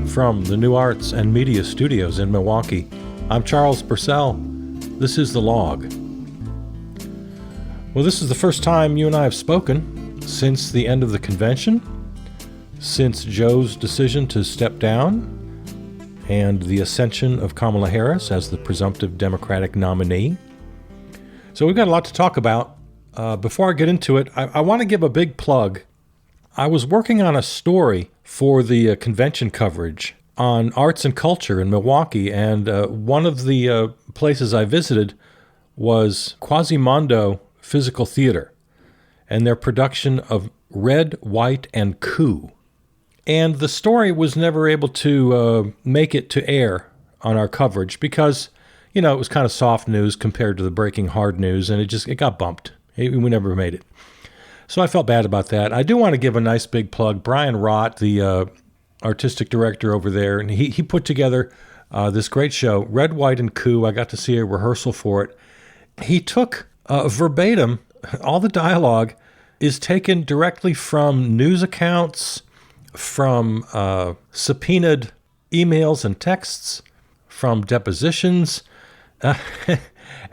from the New Arts and Media Studios in Milwaukee. I'm Charles Purcell. This is The Log. Well, this is the first time you and I have spoken since the end of the convention, since Joe's decision to step down, and the ascension of Kamala Harris as the presumptive Democratic nominee. So we've got a lot to talk about. Before I get into it, I want to give a big plug. I was working on a story for the convention coverage on arts and culture in Milwaukee, and one of the places I visited was Quasimodo Physical Theater and their production of Red, White, and Coup. And the story was never able to make it to air on our coverage because, you know, it was kind of soft news compared to the breaking hard news, and it got bumped. We never made it. So I felt bad about that. I do want to give a nice big plug. Brian Rott, the artistic director over there, and he put together this great show, Red, White, and Coup. I got to see a rehearsal for it. He took verbatim, all the dialogue is taken directly from news accounts, from subpoenaed emails and texts, from depositions, and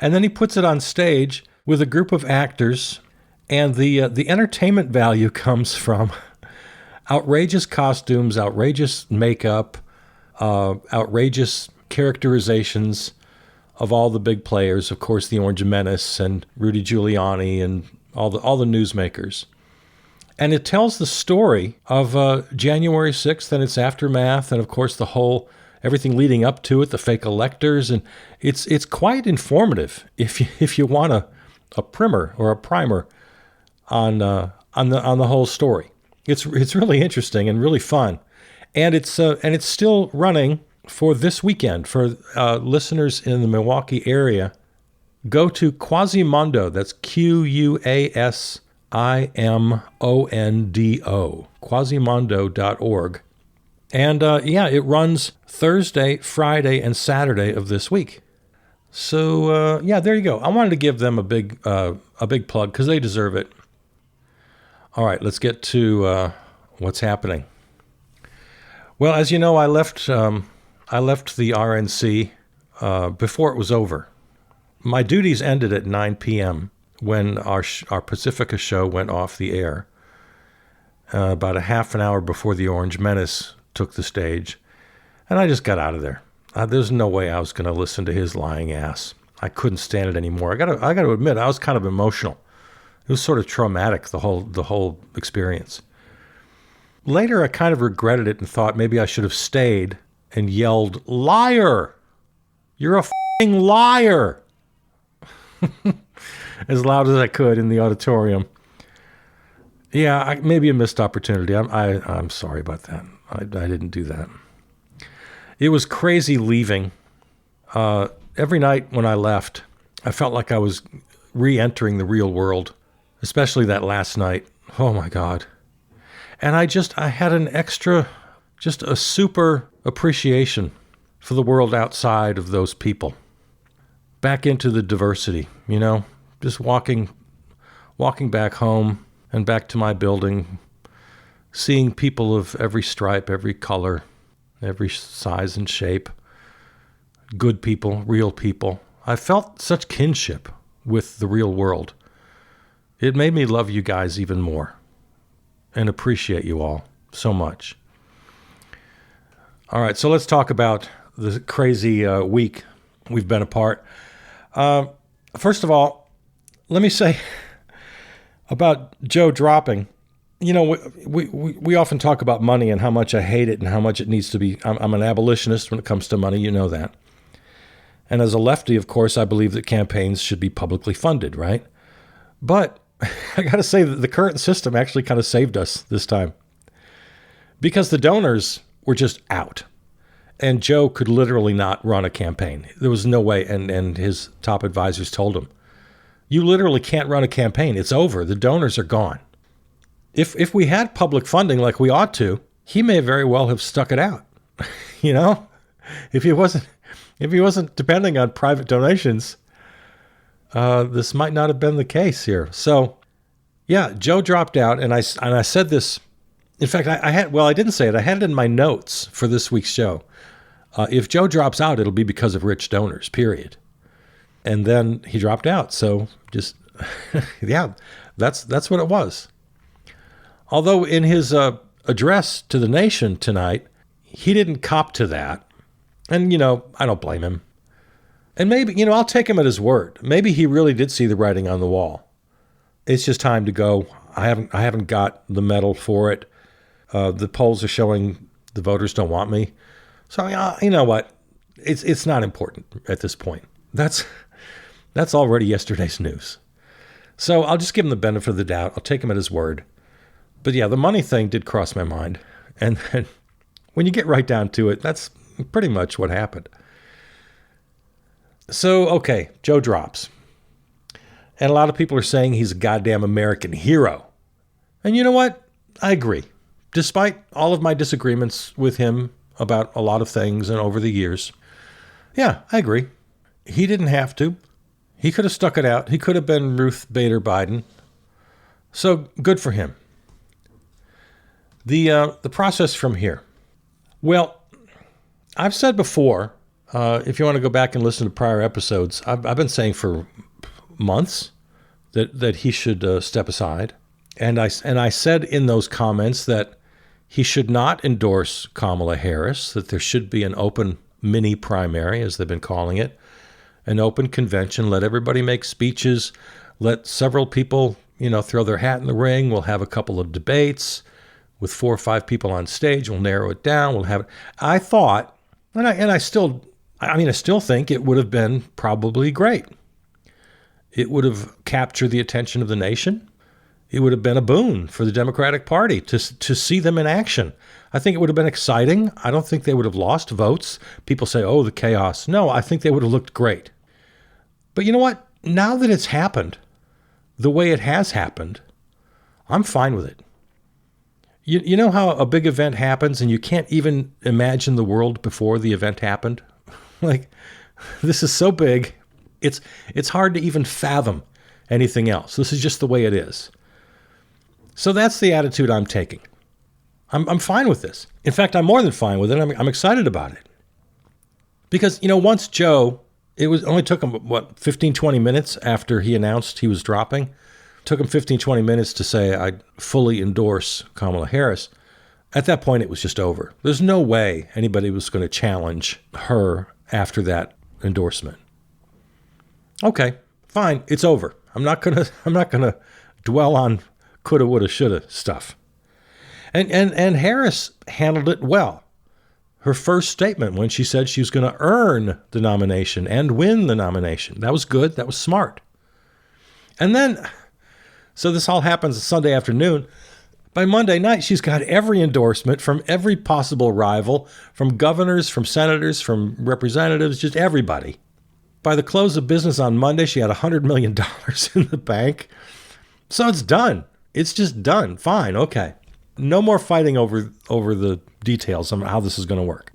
then he puts it on stage with a group of actors, and the entertainment value comes from outrageous costumes, outrageous makeup, outrageous characterizations of all the big players, of course, the Orange Menace and Rudy Giuliani and all the newsmakers. And it tells the story of January 6th and its aftermath, and of course everything leading up to it, the fake electors, and it's quite informative if you want a primer or a primer on the whole story. It's really interesting and really fun, and it's still running for this weekend for listeners in the Milwaukee area. Go to Quasimodo. That's QUASIMONDO, Quasimodo.org. And it runs Thursday, Friday, and Saturday of this week. So there you go. I wanted to give them a big plug because they deserve it. All right, let's get to what's happening. Well, as you know, I left the RNC before it was over. My duties ended at 9 p.m. when our Pacifica show went off the air, about a half an hour before the Orange Menace took the stage, and I just got out of there. There's no way I was going to listen to his lying ass. I couldn't stand it anymore. I got to admit, I was kind of emotional. It was sort of traumatic, the whole experience. Later, I kind of regretted it and thought maybe I should have stayed and yelled, "Liar! You're a f***ing liar!" as loud as I could in the auditorium. Yeah, maybe a missed opportunity. I'm sorry about that. I didn't do that. It was crazy leaving. Every night when I left, I felt like I was re-entering the real world, especially that last night. Oh my God. And I had a super appreciation for the world outside of those people. Back into the diversity, you know, just walking back home and back to my building, seeing people of every stripe, every color, every size and shape, good people, real people. I felt such kinship with the real world. It made me love you guys even more and appreciate you all so much. All right, so let's talk about the crazy week we've been apart. First of all, let me say about Joe dropping. You know, we often talk about money and how much I hate it and how much it needs to be. I'm an abolitionist when it comes to money, you know that. And as a lefty, of course, I believe that campaigns should be publicly funded, right? But I got to say that the current system actually kind of saved us this time because the donors were just out. And Joe could literally not run a campaign. There was no way, and his top advisors told him, you literally can't run a campaign. It's over. The donors are gone. If we had public funding like we ought to, he may very well have stuck it out. You know, if he wasn't depending on private donations, this might not have been the case here. So, yeah, Joe dropped out, and I said this In fact, I didn't say it. I had it in my notes for this week's show. If Joe drops out, it'll be because of rich donors, period. And then he dropped out. So just, yeah, that's what it was. Although in his address to the nation tonight, he didn't cop to that. And, I don't blame him. And maybe, I'll take him at his word. Maybe he really did see the writing on the wall. It's just time to go. I haven't got the medal for it. The polls are showing the voters don't want me. So, you know what? It's not important at this point. That's already yesterday's news. So I'll just give him the benefit of the doubt. I'll take him at his word. But yeah, the money thing did cross my mind. And then when you get right down to it, that's pretty much what happened. So, okay, Joe drops. And a lot of people are saying he's a goddamn American hero. And you know what? I agree. Despite all of my disagreements with him about a lot of things and over the years, yeah, I agree. He didn't have to. He could have stuck it out. He could have been Ruth Bader Biden. So good for him. The process from here. Well, I've said before, if you want to go back and listen to prior episodes, I've been saying for months that he should step aside. And I said in those comments that he should not endorse Kamala Harris, that there should be an open mini primary, as they've been calling it, an open convention, let everybody make speeches, let several people, throw their hat in the ring. We'll have a couple of debates with 4 or 5 people on stage. We'll narrow it down. We'll have it. I thought, and I still think it would have been probably great. It would have captured the attention of the nation. It would have been a boon for the Democratic Party to see them in action. I think it would have been exciting. I don't think they would have lost votes. People say, oh, the chaos. No, I think they would have looked great. But you know what? Now that it's happened, the way it has happened, I'm fine with it. You know how a big event happens and you can't even imagine the world before the event happened? Like, this is so big, it's hard to even fathom anything else. This is just the way it is. So that's the attitude I'm taking. I'm fine with this. In fact, I'm more than fine with it. I'm excited about it. Because, once Joe, only took him, 15, 20 minutes after he announced he was dropping. Took him 15, 20 minutes to say, I fully endorse Kamala Harris. At that point, it was just over. There's no way anybody was going to challenge her after that endorsement. Okay, fine, it's over. I'm not gonna dwell on coulda, woulda, shoulda stuff. And Harris handled it well. Her first statement when she said she was going to earn the nomination and win the nomination. That was good. That was smart. And then, so this all happens Sunday afternoon. By Monday night, she's got every endorsement from every possible rival, from governors, from senators, from representatives, just everybody. By the close of business on Monday, she had $100 million in the bank. So it's done. It's just done. Fine. Okay. No more fighting over the details on how this is going to work.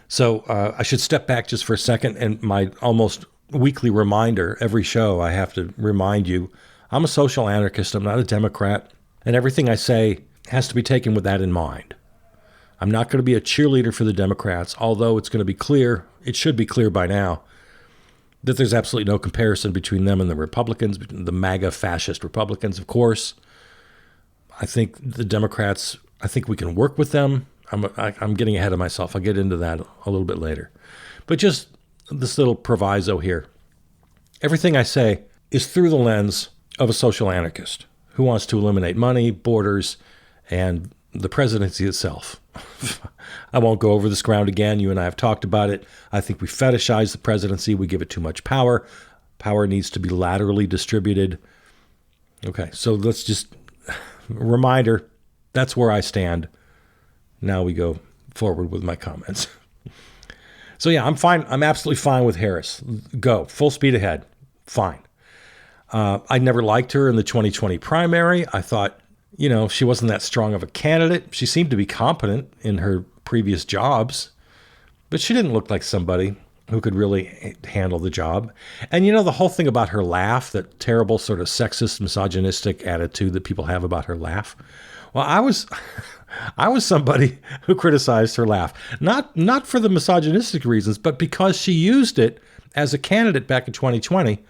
So I should step back just for a second, and my almost weekly reminder, every show I have to remind you, I'm a social anarchist. I'm not a Democrat, and everything I say has to be taken with that in mind. I'm not going to be a cheerleader for the Democrats, although it's going to be clear, it should be clear by now, that there's absolutely no comparison between them and the Republicans, the MAGA fascist Republicans, of course. I think the Democrats, I think we can work with them. I'm getting ahead of myself. I'll get into that a little bit later. But just this little proviso here. Everything I say is through the lens of a social anarchist who wants to eliminate money, borders, and the presidency itself. I won't go over this ground again. You and I have talked about it. I think we fetishize the presidency. We give it too much power. Power needs to be laterally distributed. Okay, so let's just... Reminder, that's where I stand. Now we go forward with my comments. So yeah, I'm fine. I'm absolutely fine with Harris. Go. Full speed ahead. Fine. I never liked her in the 2020 primary. I thought, she wasn't that strong of a candidate. She seemed to be competent in her previous jobs, but she didn't look like somebody who could really handle the job. And the whole thing about her laugh, that terrible sort of sexist, misogynistic attitude that people have about her laugh. Well, I was somebody who criticized her laugh, not for the misogynistic reasons, but because she used it as a candidate back in 2020.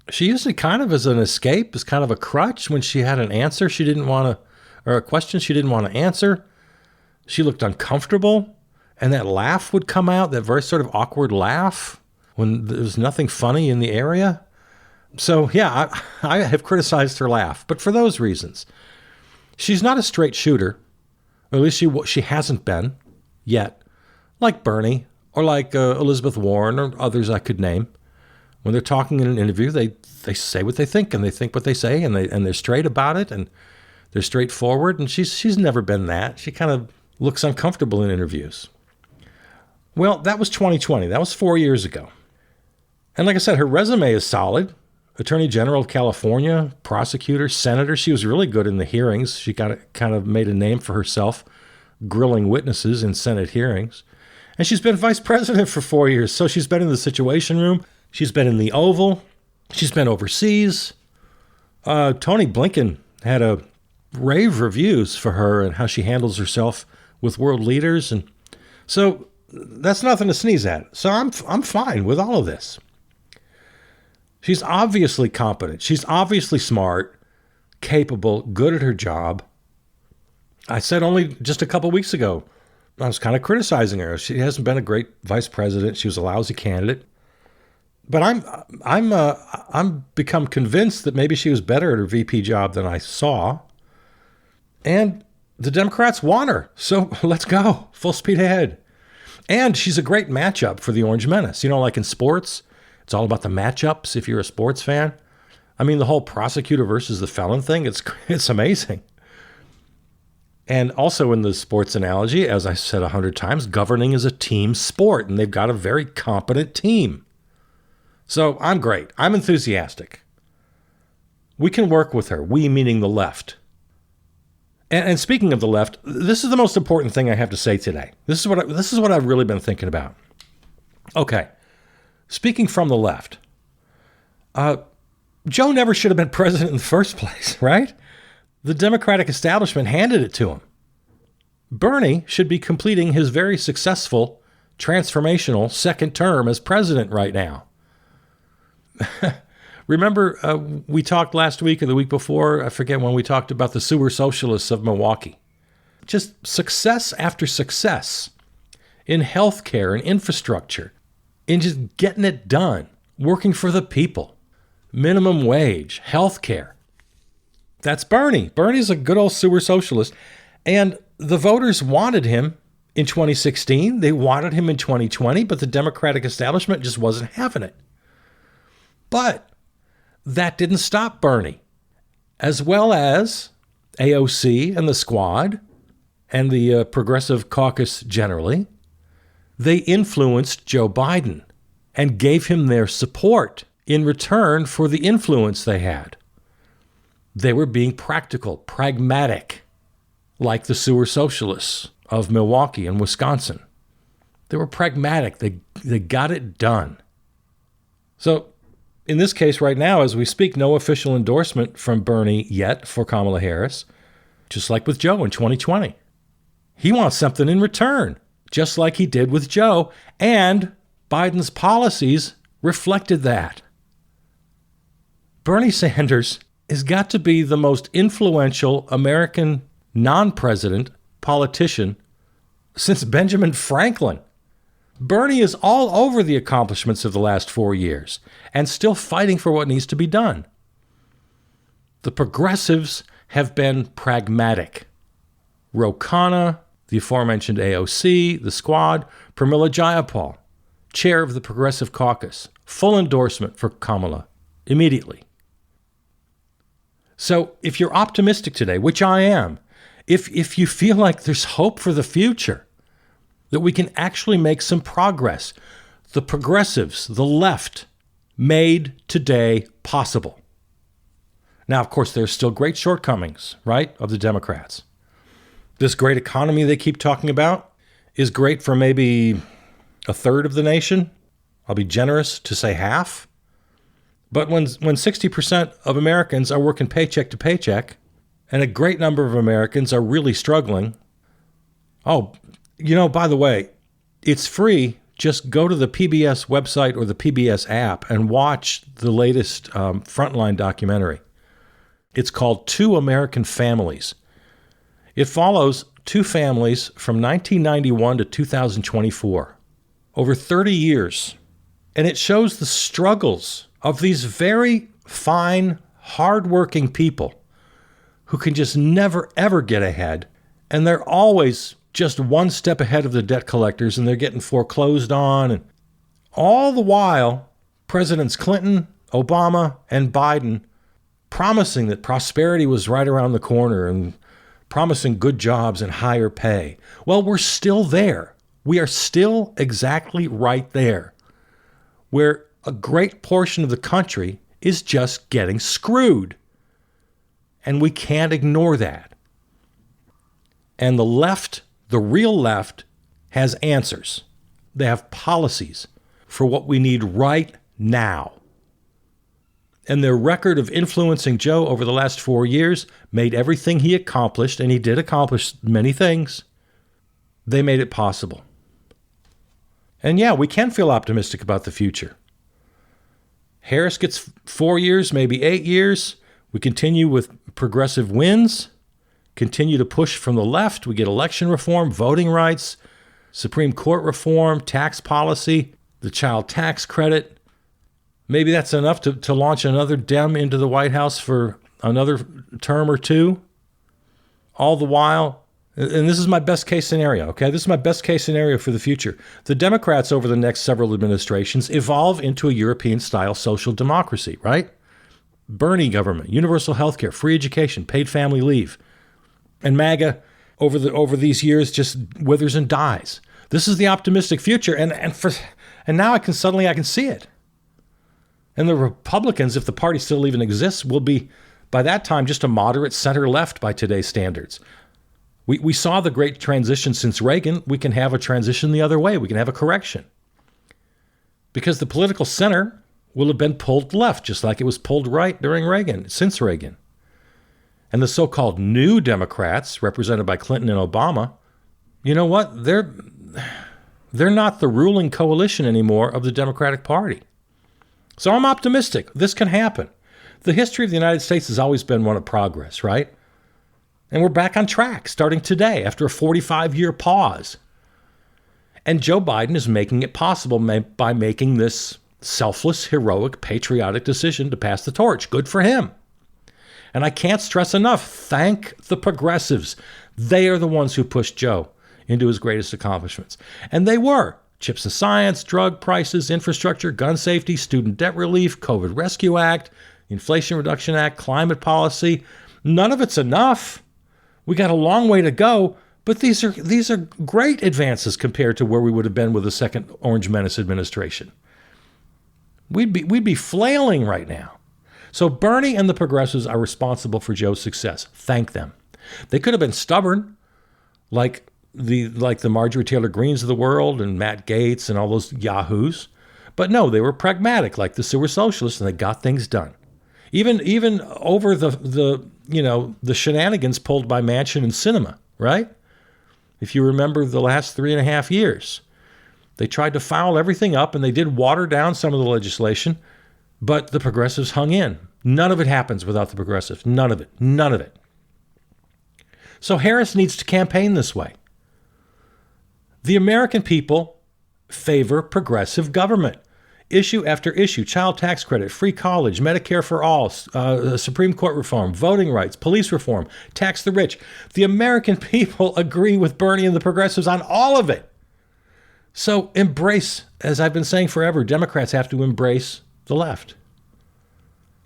She used it kind of as an escape, as kind of a crutch when she had an answer she didn't want to, or a question she didn't want to answer. She looked uncomfortable, and that laugh would come out, that very sort of awkward laugh when there was nothing funny in the area. So yeah, I have criticized her laugh, but for those reasons. She's not a straight shooter, or at least she hasn't been yet, like Bernie or like Elizabeth Warren or others I could name. When they're talking in an interview, they say what they think, and they think what they say, and they're straight about it, and they're straightforward. And she's never been that. She kind of looks uncomfortable in interviews. Well, that was 2020. That was 4 years ago. And like I said, her resume is solid. Attorney General of California, prosecutor, senator. She was really good in the hearings. She kind of made a name for herself, grilling witnesses in Senate hearings. And she's been vice president for 4 years. So she's been in the Situation Room. She's been in the Oval. She's been overseas. Tony Blinken had a rave reviews for her and how she handles herself with world leaders. And so that's nothing to sneeze at. So I'm fine with all of this. She's obviously competent. She's obviously smart, capable, good at her job. I said only just a couple weeks ago, I was kind of criticizing her. She hasn't been a great vice president. She was a lousy candidate. But I'm become convinced that maybe she was better at her VP job than I saw. And the Democrats want her. So let's go. Full speed ahead. And she's a great matchup for the Orange Menace. Like in sports, it's all about the matchups if you're a sports fan. I mean, the whole prosecutor versus the felon thing, it's amazing. And also in the sports analogy, as I said 100 times, governing is a team sport, and they've got a very competent team. So I'm great. I'm enthusiastic. We can work with her, we meaning the left. And speaking of the left, this is the most important thing I have to say today. This is what I've really been thinking about. Okay, speaking from the left, Joe never should have been president in the first place, right? The Democratic establishment handed it to him. Bernie should be completing his very successful, transformational second term as president right now. Remember, we talked last week or the week before, I forget when, we talked about the sewer socialists of Milwaukee. Just success after success in healthcare and infrastructure, in just getting it done, working for the people, minimum wage, healthcare. That's Bernie. Bernie's a good old sewer socialist. And the voters wanted him in 2016. They wanted him in 2020, but the Democratic establishment just wasn't having it. But that didn't stop Bernie, as well as AOC and the Squad and the Progressive Caucus generally. They influenced Joe Biden and gave him their support in return for the influence they had. They were being practical, pragmatic, like the sewer socialists of Milwaukee and Wisconsin. They were pragmatic. They got it done. So in this case right now, as we speak, no official endorsement from Bernie yet for Kamala Harris, just like with Joe in 2020. He wants something in return, just like he did with Joe, and Biden's policies reflected that. Bernie Sanders has got to be the most influential American non-president politician since Benjamin Franklin. Bernie is all over the accomplishments of the last 4 years and still fighting for what needs to be done. The progressives have been pragmatic. Ro Khanna, the aforementioned AOC, the Squad, Pramila Jayapal, chair of the Progressive Caucus, full endorsement for Kamala immediately. So if you're optimistic today, which I am, if you feel like there's hope for the future, that we can actually make some progress, the progressives, the left, made today possible. Now, of course, there's still great shortcomings, right, of the Democrats. This great economy they keep talking about is great for maybe a third of the nation, I'll be generous to say half. But when 60% of Americans are working paycheck to paycheck, and a great number of Americans are really struggling, by the way, it's free. Just go to the PBS website or the PBS app and watch the latest Frontline documentary. It's called Two American Families. It follows two families from 1991 to 2024, over 30 years. And it shows the struggles of these very fine, hardworking people who can just never, ever get ahead. And they're always just one step ahead of the debt collectors, and they're getting foreclosed on. And all the while, Presidents Clinton, Obama, and Biden promising that prosperity was right around the corner and promising good jobs and higher pay. Well, we're still there. We are still exactly right there, where a great portion of the country is just getting screwed. And we can't ignore that. And the left, the real left, has answers. They have policies for what we need right now. And their record of influencing Joe over the last 4 years made everything he accomplished, and he did accomplish many things, they made it possible. And yeah, we can feel optimistic about the future. Harris gets 4 years, maybe 8 years. We continue with progressive wins, continue to push from the left. We get election reform, voting rights, Supreme Court reform, tax policy, the child tax credit. Maybe that's enough to launch another Dem into the White House for another term or two. All the while, and this is my best case scenario, okay? This is my best case scenario for the future. The Democrats over the next several administrations evolve into a European-style social democracy, right? Bernie government, universal health care, free education, paid family leave. And MAGA over these years just withers and dies. This is the optimistic future, and now I can see it. And the Republicans, if the party still even exists, will be, by that time, just a moderate center-left by today's standards. We saw the great transition since Reagan. We can have a transition the other way. We can have a correction. Because the political center will have been pulled left, just like it was pulled right during Reagan, since Reagan. And the so-called new Democrats, represented by Clinton and Obama, you know what? They're not the ruling coalition anymore of the Democratic Party. So I'm optimistic. This can happen. The history of the United States has always been one of progress, right? And we're back on track starting today after a 45-year pause. And Joe Biden is making it possible by making this selfless, heroic, patriotic decision to pass the torch. Good for him. And I can't stress enough, thank the progressives. They are the ones who pushed Joe into his greatest accomplishments. And they were. Chips and science, drug prices, infrastructure, gun safety, student debt relief, COVID Rescue Act, Inflation Reduction Act, climate policy. None of it's enough. We got a long way to go, but these are great advances compared to where we would have been with the second Orange Menace administration. We'd be flailing right now. So Bernie and the progressives are responsible for Joe's success. Thank them. They could have been stubborn, like the Marjorie Taylor Greenes of the world and Matt Gaetz and all those yahoos. But no, they were pragmatic, like the sewer socialists, and they got things done. Even over the shenanigans pulled by Manchin and Sinema, right? If you remember the last 3.5 years, they tried to foul everything up, and they did water down some of the legislation, but the progressives hung in. None of it happens without the progressives. None of it. None of it. So Harris needs to campaign this way. The American people favor progressive government. Issue after issue, child tax credit, free college, Medicare for all, Supreme Court reform, voting rights, police reform, tax the rich. The American people agree with Bernie and the progressives on all of it. So embrace, as I've been saying forever, Democrats have to embrace the left.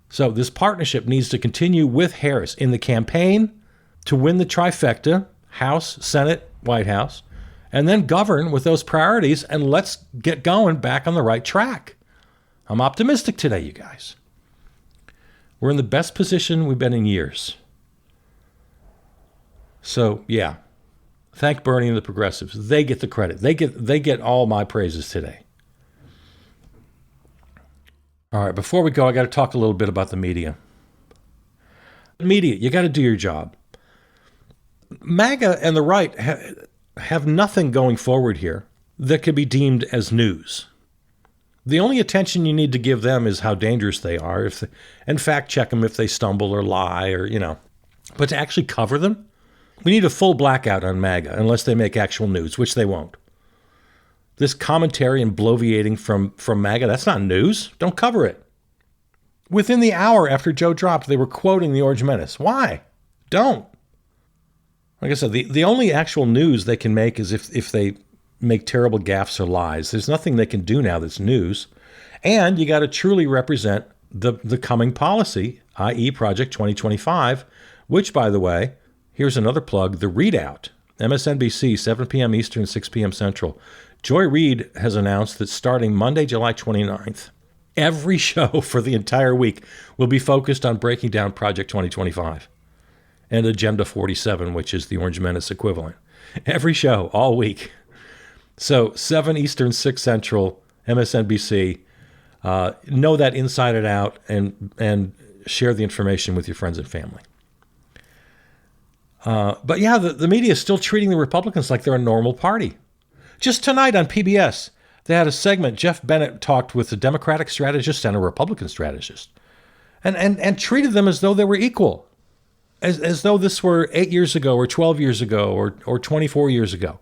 So this partnership needs to continue with Harris in the campaign to win the trifecta, House, Senate, White House, and then govern with those priorities, and let's get going back on the right track. I'm optimistic today, you guys. We're in the best position we've been in years. So, yeah, thank Bernie and the progressives. They get the credit. They get all my praises today. All right, before we go, I got to talk a little bit about the media. Media, you got to do your job. MAGA and the right have nothing going forward here that could be deemed as news. The only attention you need to give them is how dangerous they are, and fact check them if they stumble or lie or, But to actually cover them, we need a full blackout on MAGA unless they make actual news, which they won't. This commentary and bloviating from MAGA, that's not news. Don't cover it. Within the hour after Joe dropped, they were quoting the Orange Menace. Why? Don't. Like I said, the only actual news they can make is if they make terrible gaffes or lies. There's nothing they can do now that's news. And you got to truly represent the coming policy, i.e. Project 2025, which, by the way, here's another plug, The Readout, MSNBC, 7 p.m. Eastern, 6 p.m. Central. Joy Reid has announced that starting Monday, July 29th, every show for the entire week will be focused on breaking down Project 2025 and Agenda 47, which is the Orange Menace equivalent. Every show, all week. So 7 Eastern, 6 Central, MSNBC. Know that inside and out, and share the information with your friends and family. But yeah, the media is still treating the Republicans like they're a normal party. Just tonight on PBS, they had a segment. Jeff Bennett talked with a Democratic strategist and a Republican strategist, and treated them as though they were equal. As though this were 8 years ago or 12 years ago or 24 years ago.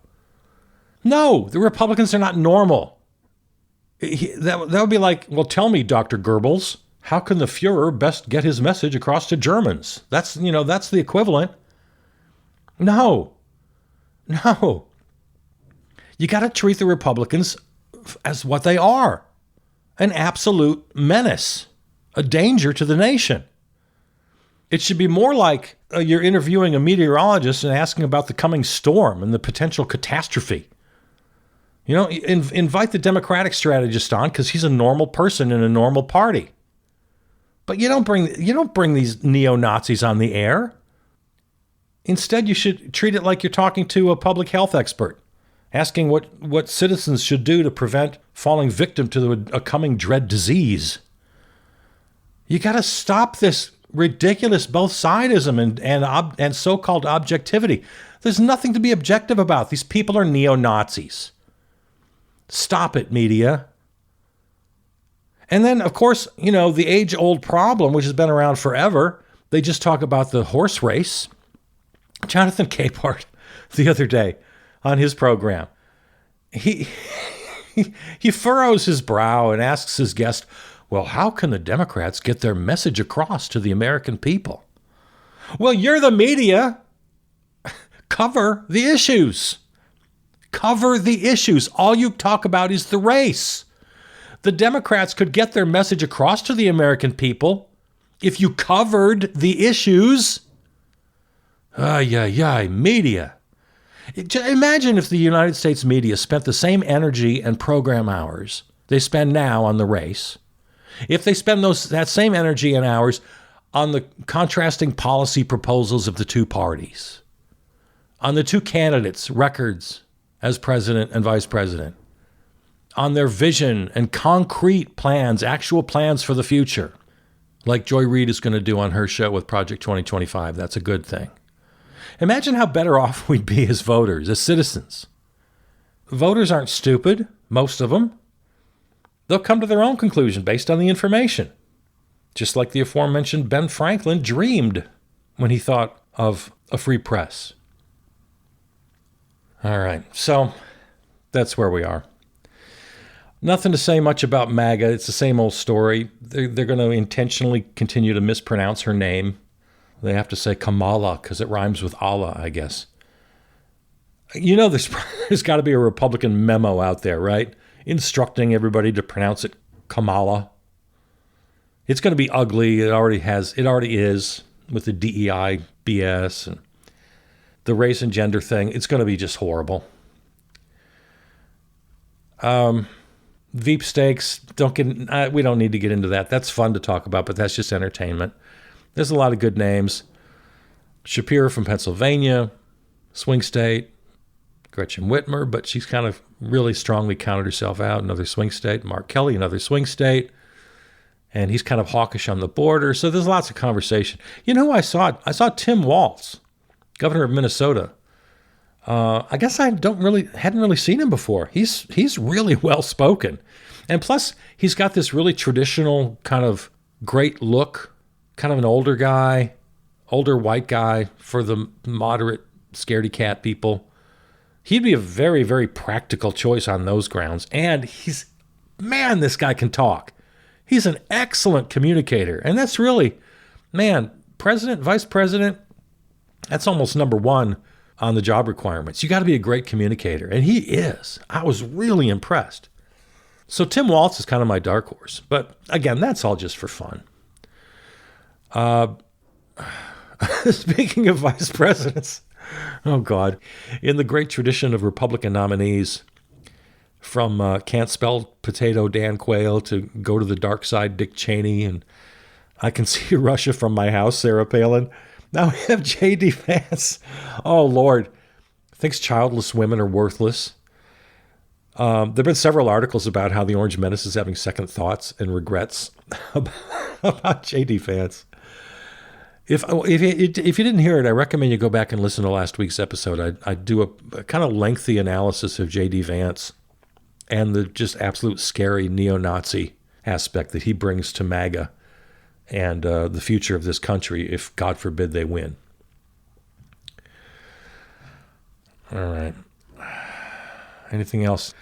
No, the Republicans are not normal. That would be like, well, tell me, Dr. Goebbels, how can the Fuhrer best get his message across to Germans? That's the equivalent. No. You got to treat the Republicans as what they are, an absolute menace, a danger to the nation. It should be more like you're interviewing a meteorologist and asking about the coming storm and the potential catastrophe. Invite the Democratic strategist on because he's a normal person in a normal party. But you don't bring these neo-Nazis on the air. Instead, you should treat it like you're talking to a public health expert, asking what citizens should do to prevent falling victim to a coming dread disease. You got to stop this ridiculous both-sidism and so-called objectivity. There's nothing to be objective about. These people are neo-Nazis. Stop it, media. And then, of course, the age-old problem, which has been around forever, they just talk about the horse race. Jonathan Capehart, the other day on his program, he furrows his brow and asks his guest, well, how can the Democrats get their message across to the American people? Well, you're the media. Cover the issues. Cover the issues. All you talk about is the race. The Democrats could get their message across to the American people if you covered the issues. Media. Imagine if the United States media spent the same energy and program hours they spend now on the race. If they spend that same energy and hours on the contrasting policy proposals of the two parties, on the two candidates' records as president and vice president, on their vision and concrete plans, actual plans for the future, like Joy Reid is going to do on her show with Project 2025. That's a good thing. Imagine how better off we'd be as voters, as citizens. Voters aren't stupid, most of them. They'll come to their own conclusion based on the information, just like the aforementioned Ben Franklin dreamed when he thought of a free press. All right, so that's where we are. Nothing to say much about MAGA. It's the same old story. They're going to intentionally continue to mispronounce her name. They have to say Kamala because it rhymes with Allah, I guess. There's got to be a Republican memo out there, right? Instructing everybody to pronounce it Kamala. It's going to be ugly. It already is with the DEI BS and the race and gender thing. It's going to be just horrible. Veep stakes, we don't need to get into that. That's fun to talk about, but that's just entertainment. There's a lot of good names. Shapiro from Pennsylvania, swing state. Gretchen Whitmer, but she's kind of really strongly counted herself out. Another swing state. Mark Kelly, another swing state. and he's kind of hawkish on the border. So there's lots of conversation. You know who I saw? I saw Tim Walz, governor of Minnesota. I guess I hadn't really seen him before. He's really well spoken, and plus he's got this really traditional kind of great look, kind of an older white guy for the moderate scaredy cat people. He'd be a very, very practical choice on those grounds. And this guy can talk. He's an excellent communicator. And that's really, president, vice president, that's almost number one on the job requirements. You got to be a great communicator. And he is. I was really impressed. So Tim Walz is kind of my dark horse. But again, that's all just for fun. Speaking of vice presidents, oh God, in the great tradition of Republican nominees, from can't spell potato Dan Quayle to go to the dark side Dick Cheney, and I can see Russia from my house Sarah Palin. Now we have J.D. Vance. Oh Lord, thinks childless women are worthless. There have been several articles about how the Orange Menace is having second thoughts and regrets about J.D. Vance. If you didn't hear it, I recommend you go back and listen to last week's episode. I do a kind of lengthy analysis of J.D. Vance and the just absolute scary neo-Nazi aspect that he brings to MAGA and the future of this country if, God forbid, they win. All right. Anything else?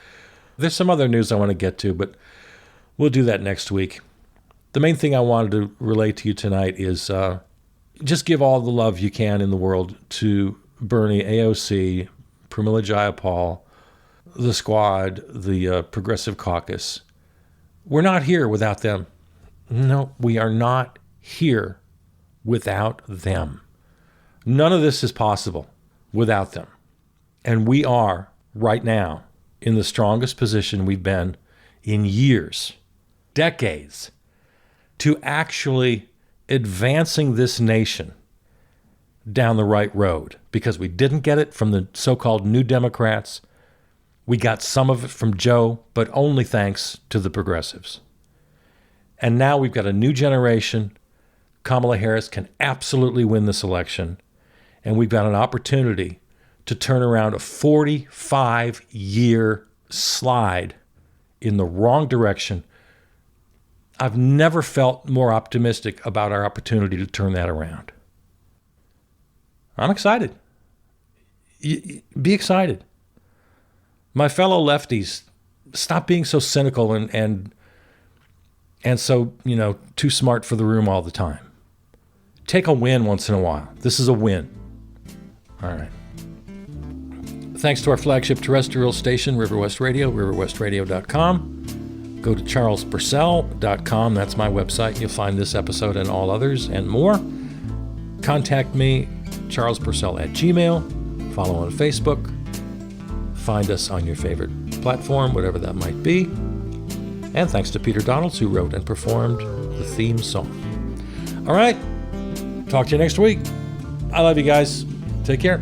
There's some other news I want to get to, but we'll do that next week. The main thing I wanted to relate to you tonight is just give all the love you can in the world to Bernie, AOC, Pramila Jayapal, the Squad, the Progressive Caucus. We're not here without them. No, we are not here without them. None of this is possible without them. And we are, right now, in the strongest position we've been in years, decades, to actually advancing this nation down the right road, because we didn't get it from the so-called New Democrats. We got some of it from Joe, but only thanks to the progressives. And now we've got a new generation. Kamala Harris can absolutely win this election. And we've got an opportunity to turn around a 45-year slide in the wrong direction. I've never felt more optimistic about our opportunity to turn that around. I'm excited. Be excited. My fellow lefties, stop being so cynical and so, too smart for the room all the time. Take a win once in a while. This is a win. All right. Thanks to our flagship terrestrial station, River West Radio, riverwestradio.com. Go to charlespurcell.com. That's my website. You'll find this episode and all others and more. Contact me, charlespurcell@gmail.com. Follow on Facebook. Find us on your favorite platform, whatever that might be. And thanks to Peter Donalds, who wrote and performed the theme song. All right. Talk to you next week. I love you guys. Take care.